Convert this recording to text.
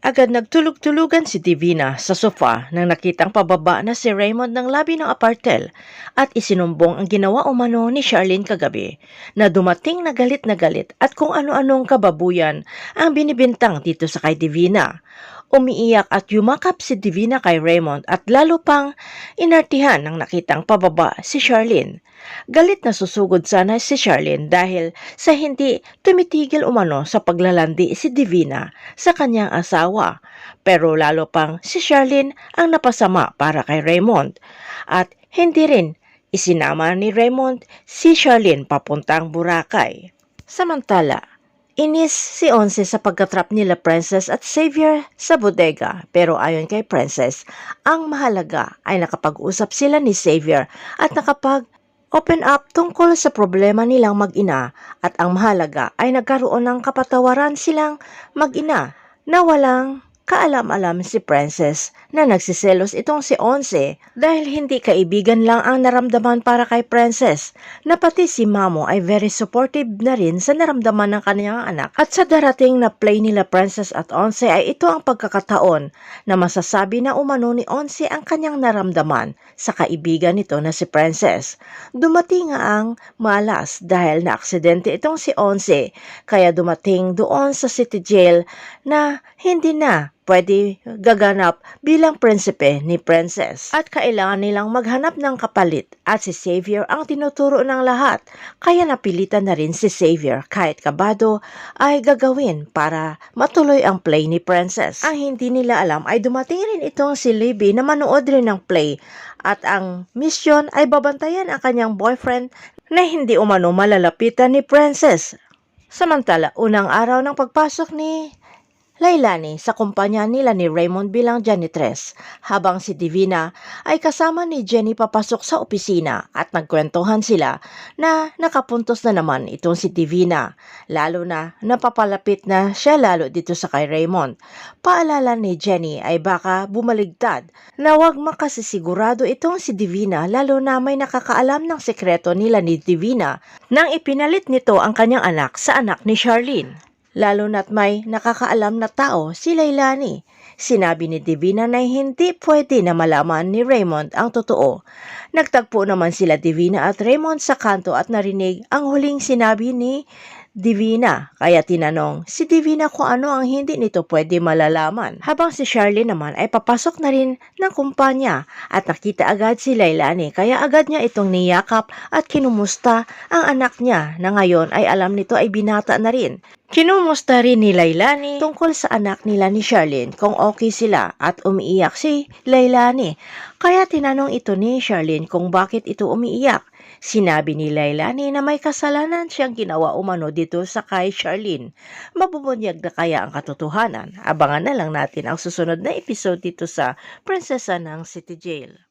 Agad nagtulog-tulugan si Divina sa sofa nang nakitang pababa na si Raymond ng labi ng apartel at isinumbong ang ginawa umano ni Charlene kagabi na dumating na galit at kung ano-anong kababuyan ang binibintang dito sa kay Divina. Umiiyak at yumakap si Divina kay Raymond at lalo pang inartihan nang nakitang pababa si Charlene. Galit na susugod sana si Charlene dahil sa hindi tumitigil umano sa paglalandi si Divina sa kanyang asawa. Pero lalo pang si Charlene ang napasama para kay Raymond at hindi rin isinama ni Raymond si Charlene papuntang Boracay. Samantala, inis si Onse sa pagkatrap nila Princess at Xavier sa bodega pero ayon kay Princess, ang mahalaga ay nakapag-usap sila ni Xavier at open up tungkol sa problema nilang mag-ina at ang mahalaga ay nagkaroon ng kapatawaran silang mag-ina na walang kaalam-alam si Princess na nagsiselos itong si Onse dahil hindi kaibigan lang ang naramdaman para kay Princess na pati si Mamo ay very supportive na rin sa naramdaman ng kanyang anak at sa darating na play nila Princess at Onse ay ito ang pagkakataon na masasabi na umano ni Onse ang kanyang naramdaman sa kaibigan nito na si Princess. Dumating nga ang malas dahil na-aksidente itong si Onse kaya dumating doon sa city jail na hindi na pwede gaganap bilang prinsipe ni Princess. At kailangan nilang maghanap ng kapalit at si Xavier ang tinuturo ng lahat. Kaya napilitan na rin si Xavier kahit kabado ay gagawin para matuloy ang play ni Princess. Ang hindi nila alam ay dumating rin itong si Libby na manood rin ng play at ang mission ay babantayan ang kanyang boyfriend na hindi umano malalapitan ni Princess. Samantala, unang araw ng pagpasok ni Lailani sa kumpanya nila ni Raymond bilang janitress, habang si Divina ay kasama ni Jenny papasok sa opisina at nagkwentuhan sila na nakapuntos na naman itong si Divina, lalo na napapalapit na siya lalo dito sa kay Raymond. Paalala ni Jenny ay baka bumaligtad na wag makasisigurado itong si Divina lalo na may nakakaalam ng sekreto nila ni Divina nang ipinalit nito ang kanyang anak sa anak ni Charlene. Lalo na't may nakakaalam na tao si Lailani. Sinabi ni Divina na hindi pwede na malaman ni Raymond ang totoo. Nagtagpo naman sila Divina at Raymond sa kanto at narinig ang huling sinabi ni Divina, kaya tinanong si Divina kung ano ang hindi nito pwede malalaman. Habang si Charlene naman ay papasok na rin ng kumpanya at nakita agad si Lailani kaya agad niya itong niyakap at kinumusta ang anak niya na ngayon ay alam nito ay binata na rin. Kinumusta rin ni Lailani tungkol sa anak nila ni Charlene kung okay sila at umiiyak si Lailani. Kaya tinanong ito ni Charlene kung bakit ito umiiyak. Sinabi ni Lailani na may kasalanan siyang ginawa umano dito sa kay Charlene. Mabubunyag na kaya ang katotohanan? Abangan na lang natin ang susunod na episode dito sa Prinsesa ng City Jail.